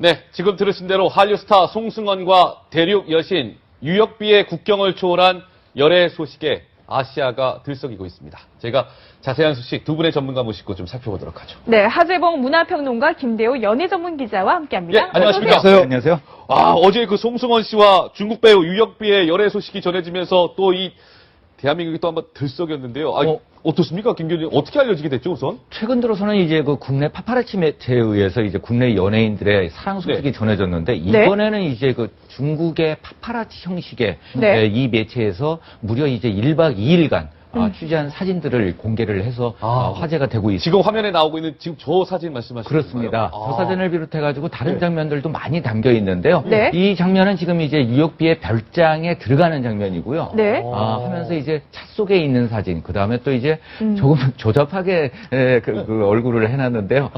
네, 지금 들으신 대로 한류 스타 송승헌과 대륙 여신 유역비의 국경을 초월한 열애 소식에 아시아가 들썩이고 있습니다. 제가 자세한 소식 두 분의 전문가 모시고 좀 살펴보도록 하죠. 네, 하재봉 문화평론가 김대호 연예 전문 기자와 함께합니다. 예, 안녕하십니까. 안녕하세요. 아, 어제 그 송승헌 씨와 중국 배우 유역비의 열애 소식이 전해지면서 또 이 대한민국이 또 한번 들썩였는데요. 아, 어떻습니까, 김 교수님? 어떻게 알려지게 됐죠, 우선? 최근 들어서는 이제 그 국내 파파라치 매체에 의해서 이제 국내 연예인들의 사랑 소식이 전해졌는데 이번에는 이제 그 중국의 파파라치 형식의 이 매체에서 무려 이제 1박 2일간 취재한 사진들을 공개를 해서 화제가 되고 있습니다. 지금 화면에 나오고 있는 지금 저 사진 말씀하시는 그렇습니다. 건가요? 저 사진을 비롯해가지고 다른 장면들도 많이 담겨 있는데요. 네. 이 장면은 지금 이제 유역비의 별장에 들어가는 장면이고요. 네. 하면서 이제 차 속에 있는 사진, 그 다음에 또 이제 조금 조잡하게 그 얼굴을 해놨는데요.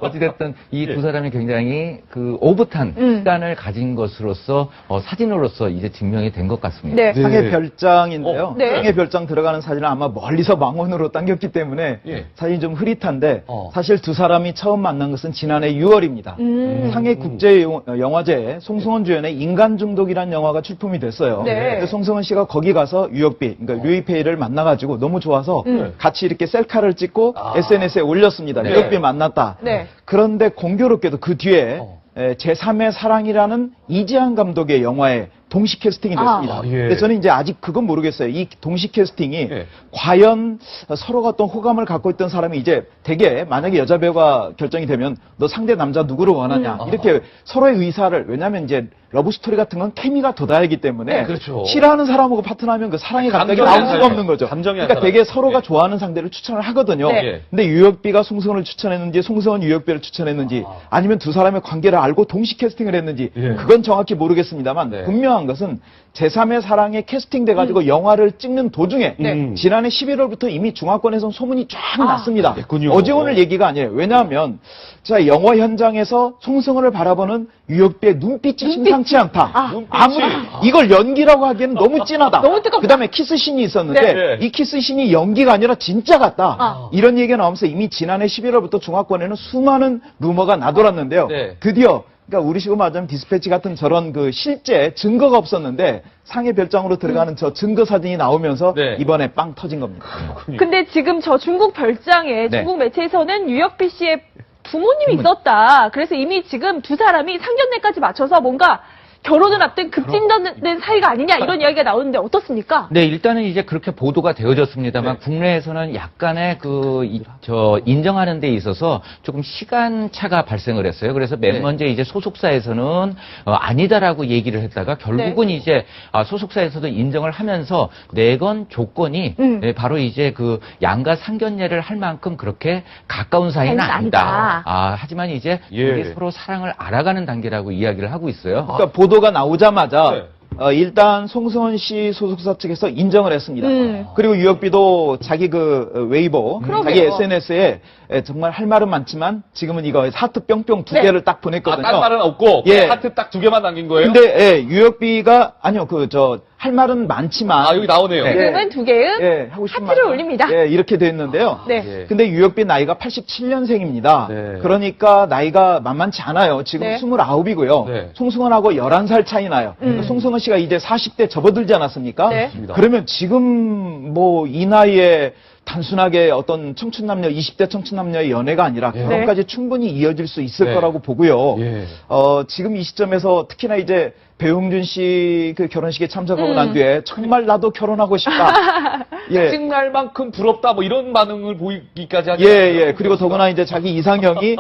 어찌됐든 이 두 사람이 굉장히 그 오붓한 시간을 가진 것으로서 사진으로서 이제 증명이 된 것 같습니다. 네. 상해 별장인데요. 네. 상해 별장 들어가는 사진을 아마 멀리서 망원으로 당겼기 때문에 사진이 좀 흐릿한데 사실 두 사람이 처음 만난 것은 지난해 6월입니다. 상해 국제 영화제에 송승헌 주연의 인간 중독이라는 영화가 출품이 됐어요. 네. 근데 송승헌 씨가 거기 가서 유역비, 그러니까 류이페이를 만나가지고 너무 좋아서 같이 이렇게 셀카를 찍고 SNS에 올렸습니다. 유역비 만났다. 네. 그런데 공교롭게도 그 뒤에 제3의 사랑이라는 이재한 감독의 영화에 동시 캐스팅이 됐습니다. 근데 저는 이제 아직 그건 모르겠어요. 이 동시 캐스팅이 과연 서로가 어떤 호감을 갖고 있던 사람이 이제 되게 만약에 여자 배우가 결정이 되면 너 상대 남자 누구를 원하냐 이렇게 서로의 의사를 왜냐하면 이제 러브 스토리 같은 건 케미가 돋아야기 때문에 그렇죠. 싫어하는 사람하고 파트너하면 그 사랑의 감정이 나올 수가 없는 거죠. 그러니까 되게 서로가 좋아하는 상대를 추천을 하거든요. 근데 유역비가 송승헌을 추천했는지 송승헌이 유역비를 추천했는지 아니면 두 사람의 관계를 알고 동시 캐스팅을 했는지 그건 정확히 모르겠습니다만 분명한 것은 제3의 사랑에 캐스팅돼가지고 영화를 찍는 도중에 지난해 11월부터 이미 중화권에서 소문이 쫙 났습니다. 어제 오늘 얘기가 아니에요. 왜냐하면 자 영화 현장에서 송승헌을 바라보는 유역비의 눈빛이 심상치 않다. 아무도 이걸 연기라고 하기에는 너무 진하다. 너무 뜨겁다. 그다음에 키스신이 있었는데 이 키스신이 연기가 아니라 진짜 같다. 이런 얘기가 나오면서 이미 지난해 11월부터 중화권에는 수많은 루머가 나돌았는데요. 드디어 그러니까 우리식으로 말하자면 디스패치 같은 저런 그 실제 증거가 없었는데 상해 별장으로 들어가는 저 증거 사진이 나오면서 이번에 빵 터진 겁니다. 근데 지금 저 중국 별장에 중국 매체에서는 유역비 씨의 부모님이 있었다. 그래서 이미 지금 두 사람이 상견례까지 맞춰서 뭔가 결혼을 앞둔 급진전된 사이가 아니냐 이런 이야기가 나오는데 어떻습니까? 네, 일단은 이제 그렇게 보도가 되어졌습니다만 국내에서는 약간의 인정하는 데 있어서 조금 시간차가 발생을 했어요. 그래서 맨 먼저 이제 소속사에서는 아니다라고 얘기를 했다가 결국은 이제 소속사에서도 인정을 하면서 내건 조건이 바로 이제 그 양가 상견례를 할 만큼 그렇게 가까운 사이는 아니다. 하지만 이제 이게 서로 사랑을 알아가는 단계라고 이야기를 하고 있어요. 그러니까 보도가 나오자마자 일단 송승헌 씨 소속사 측에서 인정을 했습니다. 그리고 유역비도 자기 그 웨이보, 자기 SNS에 정말 할 말은 많지만 지금은 이거 하트 뿅뿅 두 개를 딱 보냈거든요. 딴 말은 없고 하트 딱 두 개만 남긴 거예요? 근데 유역비가 아니요 할 말은 많지만 여기 나오네요. 지금은 두 개의 하고 싶은 하트를 말은, 올립니다. 이렇게 돼 있는데요. 근데 유역비 나이가 87년생입니다. 그러니까 나이가 만만치 않아요. 지금 29이고요. 송승헌하고 11살 차이 나요. 송승헌 씨가 이제 40대 접어들지 않았습니까? 그러면 지금 뭐 이 나이에 단순하게 어떤 청춘남녀, 20대 청춘남녀의 연애가 아니라 결혼까지 충분히 이어질 수 있을 거라고 보고요. 지금 이 시점에서 특히나 이제 배용준 씨 그 결혼식에 참석하고 난 뒤에 정말 나도 결혼하고 싶다. 짜증날만큼 부럽다 뭐 이런 반응을 보이기까지 하죠. 그리고 더구나 이제 자기 이상형이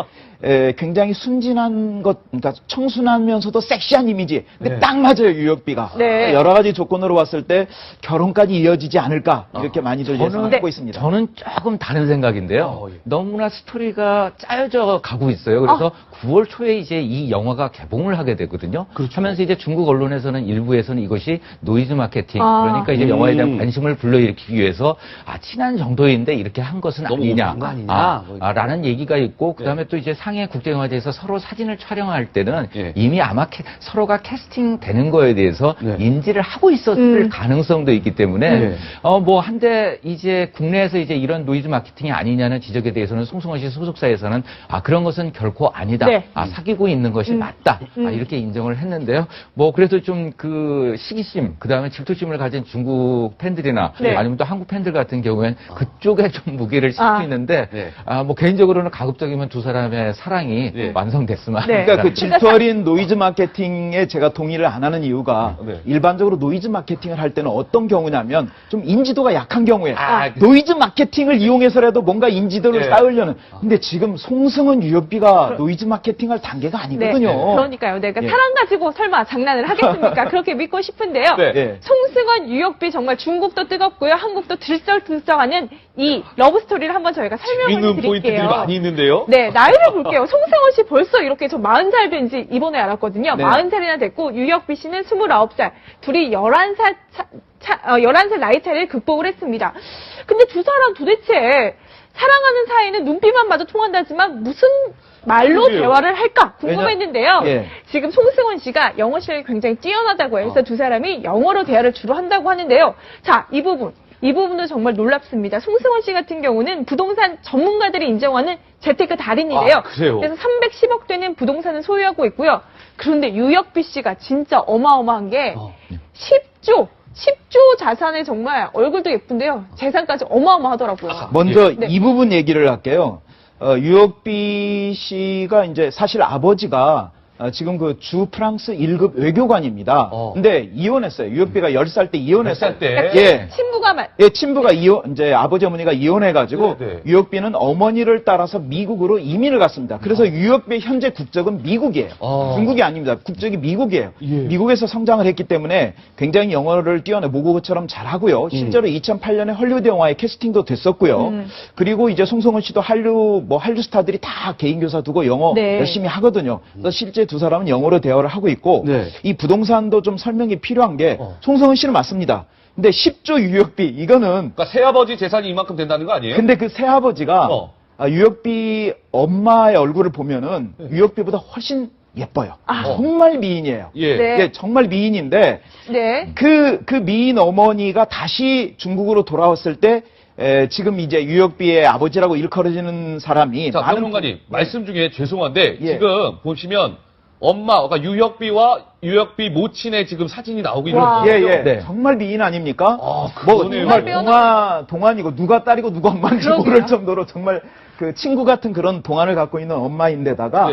굉장히 순진한 것, 그러니까 청순하면서도 섹시한 이미지. 근데 딱 맞아요, 유역비가. 여러 가지 조건으로 봤을 때 결혼까지 이어지지 않을까 이렇게 많이들 예상하고 있습니다. 저는 조금 다른 생각인데요. 너무나 스토리가 짜여져 가고 있어요. 그래서 9월 초에 이제 이 영화가 개봉을 하게 되거든요. 하면서 이제 중국 언론에서는 일부에서는 이것이 노이즈 마케팅, 그러니까 이제 영화에 대한 관심을 불러일으키기 보여주기 위해서 친한 정도인데 이렇게 한 것은 너무 아니냐, 오버한 거 아니냐? 라는 얘기가 있고 그다음에 또 이제 상해 국제영화제에서 서로 사진을 촬영할 때는 이미 아마 서로가 캐스팅 되는 거에 대해서 인지를 하고 있었을 가능성도 있기 때문에 뭐 한데 이제 국내에서 이제 이런 노이즈 마케팅이 아니냐는 지적에 대해서는 송승헌 씨 소속사에서는 그런 것은 결코 아니다. 네. 사귀고 있는 것이 맞다. 이렇게 인정을 했는데요. 뭐 그래도 좀 그 시기심, 그다음에 질투심을 가진 중국 팬들이나 네. 아니면 또 한국 팬들 같은 경우엔 그쪽에 좀 무게를 싣고 있는데 네. 뭐 개인적으로는 가급적이면 두 사람의 사랑이 완성됐으면 네. 그러니까 그 질투 어린 노이즈 마케팅에 제가 동의를 안 하는 이유가 일반적으로 노이즈 마케팅을 할 때는 어떤 경우냐면 좀 인지도가 약한 경우에 노이즈 마케팅을 이용해서라도 뭔가 인지도를 쌓으려는. 근데 지금 송승헌, 유혁비가 노이즈 마케팅할 단계가 아니거든요. 그러니까요. 내가 사랑 가지고 설마 장난을 하겠습니까? 그렇게 믿고 싶은데요. 송승헌, 유혁비 정말 중국도 뜨겁고요. 한국도 들썩들썩하는 이 러브스토리를 한번 저희가 설명을 재밌는 드릴게요. 포인트들이 많이 있는데요. 네, 나이를 볼게요. 송승헌 씨 벌써 이렇게 저 40살 된 지 이번에 알았거든요. 40살이나 됐고 유혁비 씨는 29살. 둘이 11살 나이 차이를 극복을 했습니다. 근데 두 사람 도대체 사랑하는 사이는 눈빛만 봐도 통한다지만 무슨 말로 대화를 할까 궁금했는데요. 지금 송승헌 씨가 영어 실력이 굉장히 뛰어나다고 해서 두 사람이 영어로 대화를 주로 한다고 하는데요. 자, 이 부분도 정말 놀랍습니다. 송승헌 씨 같은 경우는 부동산 전문가들이 인정하는 재테크 달인이래요. 그래요? 그래서 310억 되는 부동산을 소유하고 있고요. 그런데 유혁비 씨가 진짜 어마어마한 게 10조 자산에 정말 얼굴도 예쁜데요. 재산까지 어마어마하더라고요. 먼저 이 부분 얘기를 할게요. 유혁비 씨가 이제 사실 아버지가 지금 그 주 프랑스 1급 외교관입니다. 근데 이혼했어요. 유혁비가 10살 때 이혼했어요. 10살 때? 그러니까 친부가 친부가 이제 아버지 어머니가 이혼해가지고 유혁비는 어머니를 따라서 미국으로 이민을 갔습니다. 그래서 유혁비의 현재 국적은 미국이에요. 중국이 아닙니다. 국적이 미국이에요. 미국에서 성장을 했기 때문에 굉장히 영어를 뛰어내 모국어처럼 잘하고요. 실제로 2008년에 헐리우드 영화에 캐스팅도 됐었고요. 그리고 이제 송승헌 씨도 한류 스타들이 다 개인 교사 두고 영어 열심히 하거든요. 그래서 실제 두 사람은 영어로 대화를 하고 있고 이 부동산도 좀 설명이 필요한 게 송승헌 씨는 맞습니다. 근데 10조 유혁비 이거는 그러니까 새아버지 재산이 이만큼 된다는 거 아니에요? 근데 그 새아버지가 유혁비 엄마의 얼굴을 보면은 유혁비보다 훨씬 예뻐요. 정말 미인이에요. 정말 미인인데 그 미인 어머니가 다시 중국으로 돌아왔을 때 지금 이제 유혁비의 아버지라고 일컬어지는 사람이 평론가님 말씀 중에 죄송한데 지금 보시면 엄마, 그러니까 유혁비 모친의 지금 사진이 나오고 있거든요. 정말 미인 아닙니까? 그러네요. 정말 동안이고 누가 딸이고 누가 엄마인지 모를 정도로 정말 그 친구 같은 그런 동안을 갖고 있는 엄마인데다가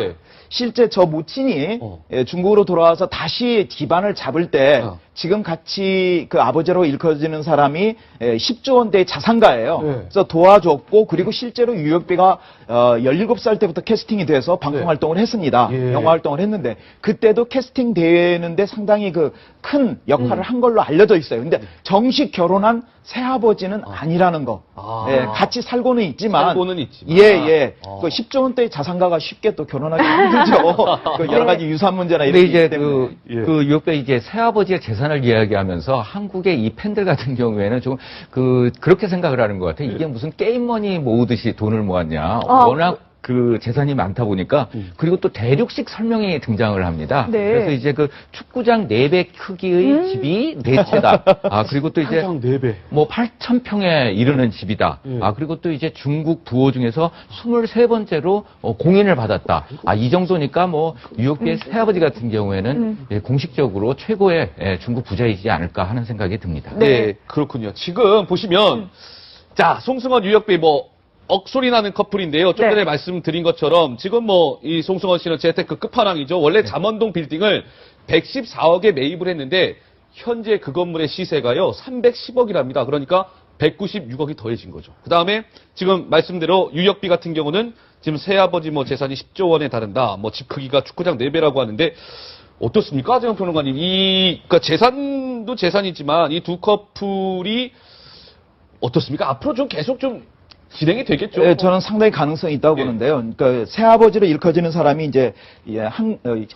실제 저 모친이 중국으로 돌아와서 다시 기반을 잡을 때 지금 같이 그 아버지로 일컬어지는 사람이 10조 원대의 자산가예요. 그래서 도와줬고 그리고 실제로 유혁비가 17살 때부터 캐스팅이 돼서 방송 활동을 했습니다. 영화 활동을 했는데 그때도 캐스팅 되는데 상당히 그 큰 역할을 한 걸로 알려져 있어요. 근데 정식 결혼한 새아버지는 아니라는 거. 같이 살고는 있지만. 그 10조 원대의 자산가가 쉽게 또 결혼하기 힘들죠. 그 여러 가지 유산 문제나 이런 게 이제 있기 때문에. 그 유혁비 이제 새아버지의 재산을 이야기하면서 한국의 이 팬들 같은 경우에는 좀 그렇게 생각을 하는 것 같아요. 이게 무슨 게임머니 모으듯이 돈을 모았냐. 워낙 그 재산이 많다 보니까 그리고 또 대륙식 설명이 등장을 합니다. 그래서 이제 그 축구장 4배 크기의 집이 4채다. 그리고 또 이제 4배. 뭐 8,000평에 이르는 집이다. 그리고 또 이제 중국 부호 중에서 23번째로 공인을 받았다. 이 정도니까 뭐 유혁비의 새아버지 같은 경우에는 공식적으로 최고의 중국 부자이지 않을까 하는 생각이 듭니다. 네, 그렇군요. 지금 보시면 자, 송승헌, 유혁비 억소리 나는 커플인데요. 좀 전에 말씀드린 것처럼 지금 이 송승헌 씨는 재테크 끝판왕이죠. 원래 잠원동 빌딩을 114억에 매입을 했는데 현재 그 건물의 시세가요 310억이랍니다. 그러니까 196억이 더해진 거죠. 그 다음에 지금 말씀대로 유혁비 같은 경우는 지금 새아버지 재산이 10조 원에 다른다. 집 크기가 축구장 4배라고 하는데 어떻습니까? 하재영 평론가님. 그러니까 재산도 재산이지만 이 두 커플이 어떻습니까? 앞으로 좀 계속 좀 진행이 되겠죠. 예, 저는 상당히 가능성이 있다고 예. 보는데요. 그러니까 새아버지로 일컬어지는 사람이 이제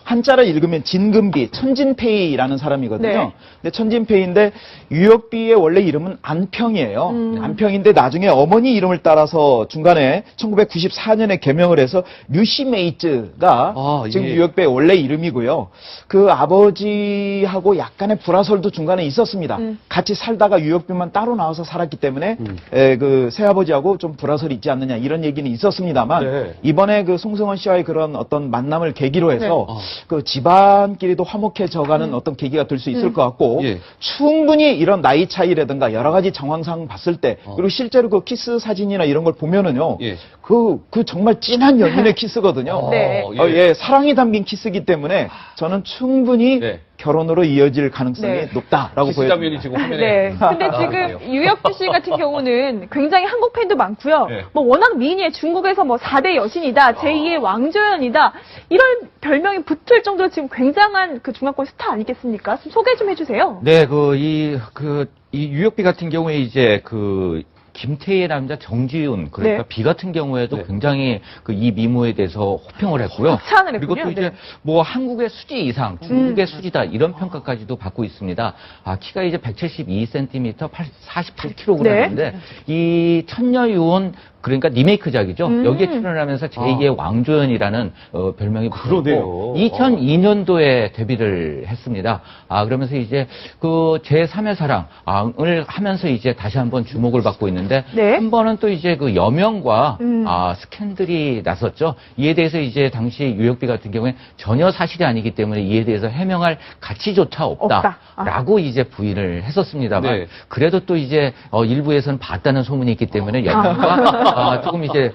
한자를 읽으면 진금비, 천진페이라는 사람이거든요. 네. 근데 천진페이인데 유역비의 원래 이름은 안평이에요. 안평인데 나중에 어머니 이름을 따라서 중간에 1994년에 개명을 해서 류시메이츠가 아, 지금 예. 유역비의 원래 이름이고요. 그 아버지하고 약간의 불화설도 중간에 있었습니다. 같이 살다가 유역비만 따로 나와서 살았기 때문에 그 새아버지하고 좀 불화설이 있지 않느냐 이런 얘기는 있었습니다만 네. 이번에 그 송승헌 씨와의 그런 어떤 만남을 계기로 해서 네. 그 집안끼리도 화목해져가는 어떤 계기가 될 수 있을 것 같고 예. 충분히 이런 나이 차이라든가 여러 가지 정황상 봤을 때 그리고 실제로 그 키스 사진이나 이런 걸 보면은요 예. 그 정말 진한 연인의 키스거든요. 네. 예, 사랑이 담긴 키스이기 때문에 저는 충분히 네. 결혼으로 이어질 가능성이 네. 높다라고 키스 보여집니다. 장면이 지금 화면에 네. 근데 나왔네요. 지금 유혁비 씨 같은 경우는 굉장히 한국 팬도 많고요. 네. 뭐 워낙 미인이에요. 중국에서 뭐 4대 여신이다, 제2의 왕조연이다 이런 별명이 붙을 정도로 지금 굉장한 그 중화권 스타 아니겠습니까? 좀 소개 좀 해주세요. 네, 이 유역비 같은 경우에 이제 김태희의 남자 정지훈, 그러니까 네. 비 같은 경우에도 네. 굉장히 이 미모에 대해서 호평을 했고요. 극찬을 그리고 했군요. 또 이제 네. 뭐 한국의 수지 이상, 중국의 수지다 이런 평가까지도 받고 있습니다. 키가 이제 172cm, 48kg인데 네. 이 천녀유혼 그러니까 리메이크작이죠. 여기에 출연하면서 제2의 왕조연이라는 별명이 그러네요. 붙었고 2002년도에 데뷔를 했습니다. 그러면서 이제 그 제3의 사랑을 하면서 이제 다시 한번 주목을 받고 있는데 네. 한 번은 또 이제 그 여명과 스캔들이 났었죠. 이에 대해서 이제 당시 유역비 같은 경우에 전혀 사실이 아니기 때문에 이에 대해서 해명할 가치조차 없다라고 이제 부인을 했었습니다만 네. 그래도 또 이제 일부에서는 봤다는 소문이 있기 때문에 여명과 조금 이제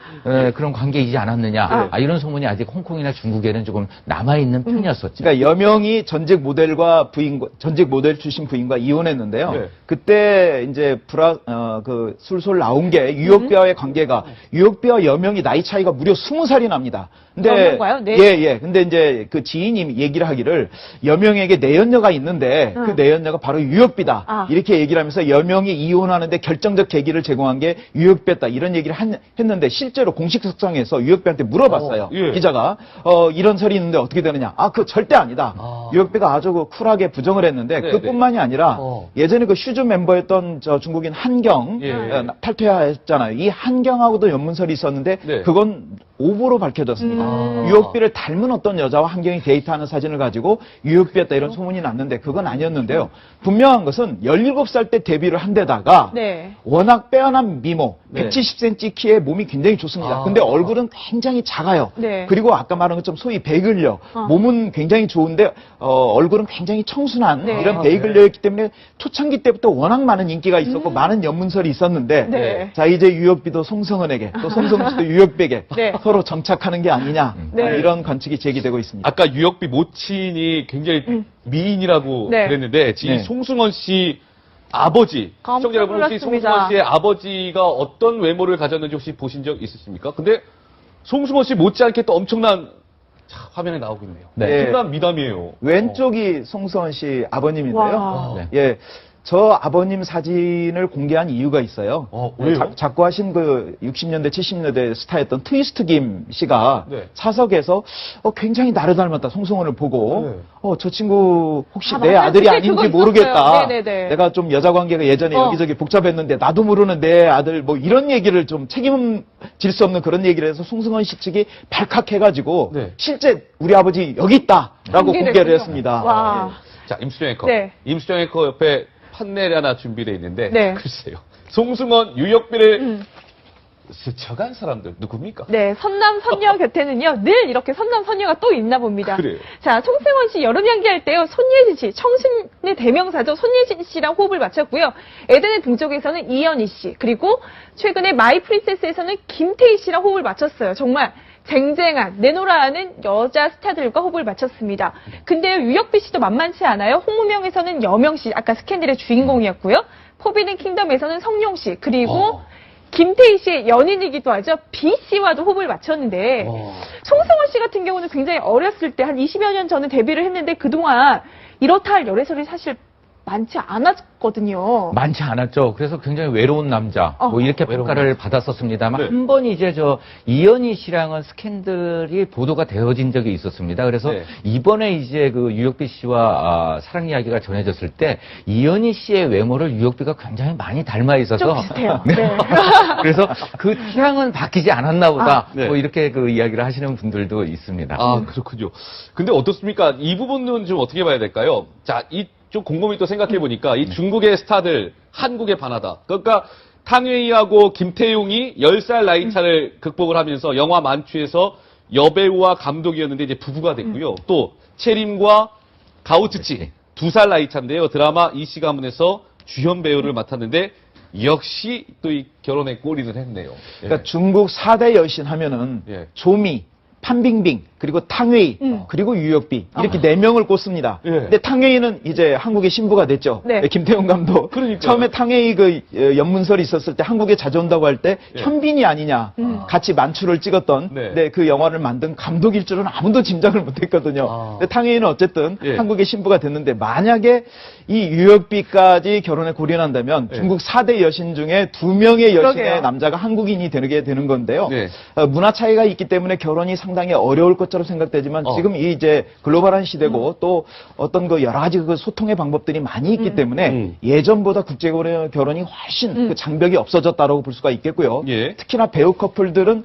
그런 관계이지 않았느냐 이런 소문이 아직 홍콩이나 중국에는 조금 남아있는 편이었었죠. 그러니까 여명이 전직 모델과 전직 모델 출신 부인과 이혼했는데요. 네. 그때 이제 술술 나온 게 유역비와의 관계가 유역비와 여명이 나이 차이가 무려 20살이 납니다. 근데 여명과요? 네. 예. 근데 이제 그 지인이 얘기를 하기를 여명에게 내연녀가 있는데 그 내연녀가 바로 유역비다. 이렇게 얘기를 하면서 여명이 이혼하는데 결정적 계기를 제공한 게 유역비였다. 이런 얘기를 했는데 실제로 공식 석상에서 유역비한테 물어봤어요. 예. 기자가 이런 설이 있는데 어떻게 되느냐? 그거 절대 아니다. 유역비가 아주 쿨하게 부정을 했는데 네, 그뿐만이 아니라 예전에 그 슈즈 멤버였던 저 중국인 한경 예. 탈퇴했잖아요. 이 한경하고도 연문설이 있었는데 네. 그건 오보로 밝혀졌습니다. 유역비를 닮은 어떤 여자와 한경이 데이트하는 사진을 가지고 유역비였다 이런 소문이 났는데 그건 아니었는데요. 분명한 것은 17살 때 데뷔를 한 데다가 네. 워낙 빼어난 미모, 네. 170cm 키에 몸이 굉장히 좋습니다. 근데 얼굴은 굉장히 작아요. 네. 그리고 아까 말한 것처럼 소위 베이글녀, 몸은 굉장히 좋은데 얼굴은 굉장히 청순한 네. 이런 베이글녀였기 때문에 초창기 때부터 워낙 많은 인기가 있었고 많은 연문설이 있었는데 네. 자 이제 유역비도 송승헌에게 또 송승헌 씨도 유역비에게 네. 서로 정착하는 게 아니냐 네. 이런 관측이 제기되고 있습니다. 아까 유역비 모친이 굉장히 미인이라고 네. 그랬는데 이 네. 송승헌 씨 아버지, 깜짝 시청자 여러분 혹시 놀랐습니다. 송승헌 씨의 아버지가 어떤 외모를 가졌는지 혹시 보신 적 있으십니까? 근데 송승헌 씨 못지않게 또 엄청난 화면에 나오고 있네요. 네. 엄청난 미남이에요. 왼쪽이 송승헌 씨 아버님인데요. 와. 네. 예. 저 아버님 사진을 공개한 이유가 있어요. 왜요? 자꾸 하신 그 60년대, 70년대 스타였던 트위스트 김 씨가 네. 사석에서 굉장히 나를 닮았다, 송승헌을 보고. 네. 저 친구 혹시 내 맞아요. 아들이 그때 아닌지 그거 모르겠다. 있었어요. 네네네. 내가 좀 여자 관계가 예전에 여기저기 복잡했는데 나도 모르는 내 아들 뭐 이런 얘기를 좀 책임질 수 없는 그런 얘기를 해서 송승헌 씨 측이 발칵해가지고 네. 실제 우리 아버지 여기 있다라고 공개를 공개됐군요. 했습니다. 와. 자, 임수정 앵커. 네. 임수정 앵커 옆에 판넬이 하나 준비되어 있는데 네. 글쎄요. 송승헌, 유역비를 스쳐간 사람들 누굽니까? 네, 선남 선녀 곁에는요 늘 이렇게 선남 선녀가 또 있나 봅니다. 그래요. 자, 송승헌 씨 여름 향기할 때요 손예진 씨 청순의 대명사죠. 손예진 씨랑 호흡을 맞췄고요. 에덴의 동족에서는 이연희 씨 그리고 최근에 마이 프린세스에서는 김태희 씨랑 호흡을 맞췄어요. 정말 쟁쟁한 내노라하는 여자 스타들과 호흡을 맞췄습니다. 근데 유역비 씨도 만만치 않아요. 홍무명에서는 여명 씨 아까 스캔들의 주인공이었고요. 포비든 킹덤에서는 성룡 씨 그리고 김태희 씨의 연인이기도 하죠. 비 씨와도 호흡을 맞췄는데 송승헌 씨 같은 경우는 굉장히 어렸을 때 한 20여 년 전에 데뷔를 했는데 그동안 이렇다 할 열애설이 사실 많지 않았거든요. 많지 않았죠. 그래서 굉장히 외로운 남자, 뭐 이렇게 평가를 받았었습니다만, 네. 한 번 이제 이현희 씨랑은 스캔들이 보도가 되어진 적이 있었습니다. 그래서 네. 이번에 이제 그 유혁비 씨와 사랑 이야기가 전해졌을 때, 이현희 씨의 외모를 유혁비가 굉장히 많이 닮아 있어서. 좀 비슷해요. 네. 네. 그래서 그 취향은 바뀌지 않았나 보다. 네. 뭐 이렇게 그 이야기를 하시는 분들도 있습니다. 아, 그렇군요. 근데 어떻습니까? 이 부분은 좀 어떻게 봐야 될까요? 자, 좀 곰곰이 또 생각해 보니까 이 중국의 스타들 한국에 반하다. 그러니까 탕웨이하고 김태용이 10살 나이 차를 극복을 하면서 영화 만추에서 여배우와 감독이었는데 이제 부부가 됐고요. 또 채림과 가오츠치 2살 나이 차인데요. 드라마 이씨 가문에서 주연 배우를 맡았는데 역시 또 이 결혼에 꼴이는 했네요. 그러니까 중국 4대 여신 하면은 예. 조미, 판빙빙, 그리고 탕웨이, 그리고 유혁비 이렇게 4명을 꼽습니다. 예. 근데 탕웨이는 이제 한국의 신부가 됐죠. 네. 김태용 감독. 그러니까요. 처음에 탕웨이 그 연문설이 있었을 때 한국에 자주 온다고 할 때 예. 현빈이 아니냐. 같이 만추를 찍었던 네. 네, 그 영화를 만든 감독일 줄은 아무도 짐작을 못했거든요. 아. 근데 탕웨이는 어쨌든 예. 한국의 신부가 됐는데 만약에 이 유혁비까지 결혼에 골인한다면 예. 중국 4대 여신 중에 2명의 여신의 그러게요. 남자가 한국인이 되게 되는 건데요. 네. 문화 차이가 있기 때문에 결혼이 상당히 어려울 것처럼 생각되지만 지금 이 이제 글로벌한 시대고 또 어떤 그 여러 가지 그 소통의 방법들이 많이 있기 때문에 예전보다 국제적으로 결혼이 훨씬 그 장벽이 없어졌다라고 볼 수가 있겠고요. 예. 특히나 배우 커플들은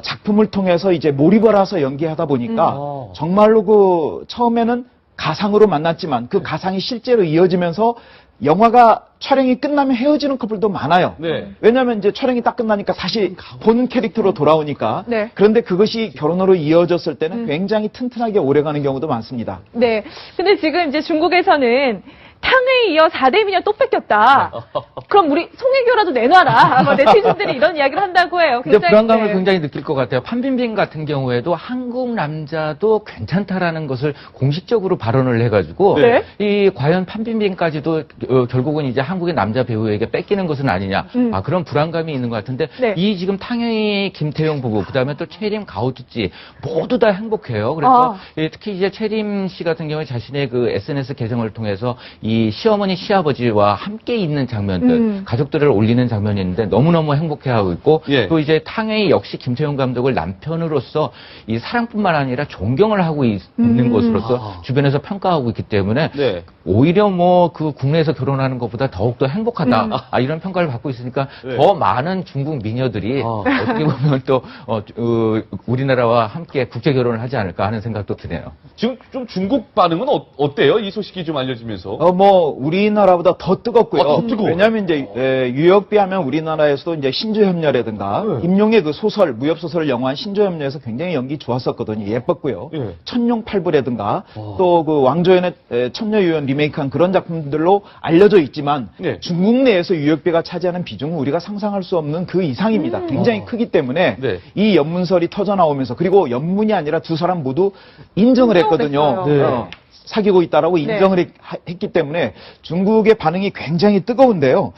작품을 통해서 이제 몰입을 해서 연기하다 보니까 정말로 그 처음에는 가상으로 만났지만 그 가상이 실제로 이어지면서 영화가 촬영이 끝나면 헤어지는 커플도 많아요. 네. 왜냐하면 이제 촬영이 딱 끝나니까 다시 본 캐릭터로 돌아오니까. 네. 그런데 그것이 결혼으로 이어졌을 때는 굉장히 튼튼하게 오래가는 경우도 많습니다. 네. 근데 지금 이제 중국에서는 탕에 이어 4대 미녀 또 뺏겼다. 그럼 우리 송혜교라도 내놔라. 아마 네티즌들이 이런 이야기를 한다고 해요. 근데 불안감을 네. 굉장히 느낄 것 같아요. 판빈빈 같은 경우에도 한국 남자도 괜찮다라는 것을 공식적으로 발언을 해가지고 네. 이 과연 판빈빈까지도 결국은 이제 한국의 남자 배우에게 뺏기는 것은 아니냐. 아 그런 불안감이 있는 것 같은데 네. 이 지금 탕웨이 김태용 부부 그다음에 또 채림 가오츠치 모두 다 행복해요. 그래서 특히 이제 채림 씨 같은 경우에 자신의 그 SNS 계정을 통해서 이 시어머니 시아버지와 함께 있는 장면들 가족들을 올리는 장면이 있는데 너무너무 행복해하고 있고 예. 또 이제 탕웨이 역시 김태용 감독을 남편으로서 이 사랑뿐만 아니라 존경을 하고 있는 것으로서 주변에서 평가하고 있기 때문에 네. 오히려 뭐 그 국내에서 결혼하는 것보다 더욱더 행복하다 이런 평가를 받고 있으니까 네. 더 많은 중국 미녀들이 어떻게 보면 또 우리나라와 함께 국제 결혼을 하지 않을까 하는 생각도 드네요. 지금 좀 중국 반응은 어때요? 이 소식이 좀 알려지면서. 뭐 우리나라보다 더 뜨겁고요. 아, 더 뜨거워요? 왜냐하면 이제 유혁비 하면 우리나라에서도 이제 신조협녀라든가 임용의 그 소설 무협 소설을 영화한 신조협녀에서 굉장히 연기 좋았었거든요. 예뻤고요. 예. 천룡팔부라든가 또 그 왕조연의 천녀유연 리메이크한 그런 작품들로 알려져 있지만 네. 중국 내에서 유혁비가 차지하는 비중은 우리가 상상할 수 없는 그 이상입니다. 굉장히 크기 때문에 네. 이 연문설이 터져 나오면서 그리고 연문이 아니라 두 사람 모두 인정을 했거든요. 했어요. 네. 사귀고 있다라고 인정을 했기 때문에 중국의 반응이 굉장히 뜨거운데요.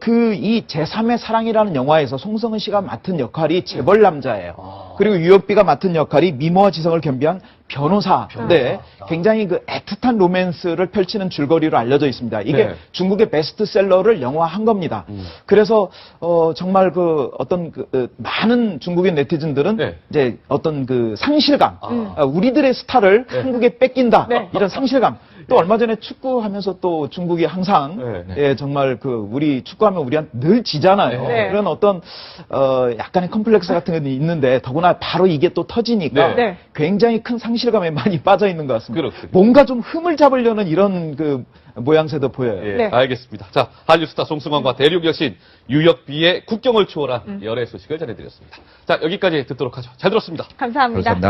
그 이 제3의 사랑이라는 영화에서 송성은 씨가 맡은 역할이 재벌 남자예요. 그리고 유혁비가 맡은 역할이 미모와 지성을 겸비한 변호사인데 굉장히 그 애틋한 로맨스를 펼치는 줄거리로 알려져 있습니다. 이게 네. 중국의 베스트셀러를 영화한 겁니다. 그래서 정말 그 어떤 많은 중국의 네티즌들은 네. 이제 어떤 그 상실감, 우리들의 스타를 한국에 뺏긴다 네. 이런 상실감. 또 얼마 전에 축구하면서 또 중국이 항상 네. 예, 정말 그 우리 축구하면 우리한테 늘 지잖아요. 네. 그런 어떤 약간의 컴플렉스 같은 게 있는데 더구나 바로 이게 또 터지니까 네. 네. 굉장히 큰 상실감에 많이 빠져 있는 것 같습니다. 그렇군요. 뭔가 좀 흠을 잡으려는 이런 그 모양새도 보여요. 예, 네. 알겠습니다. 자, 한류 스타 송승헌과 대륙 여신 유혁비의 국경을 초월한 열애 소식을 전해드렸습니다. 자, 여기까지 듣도록 하죠. 잘 들었습니다. 감사합니다. 감사합니다.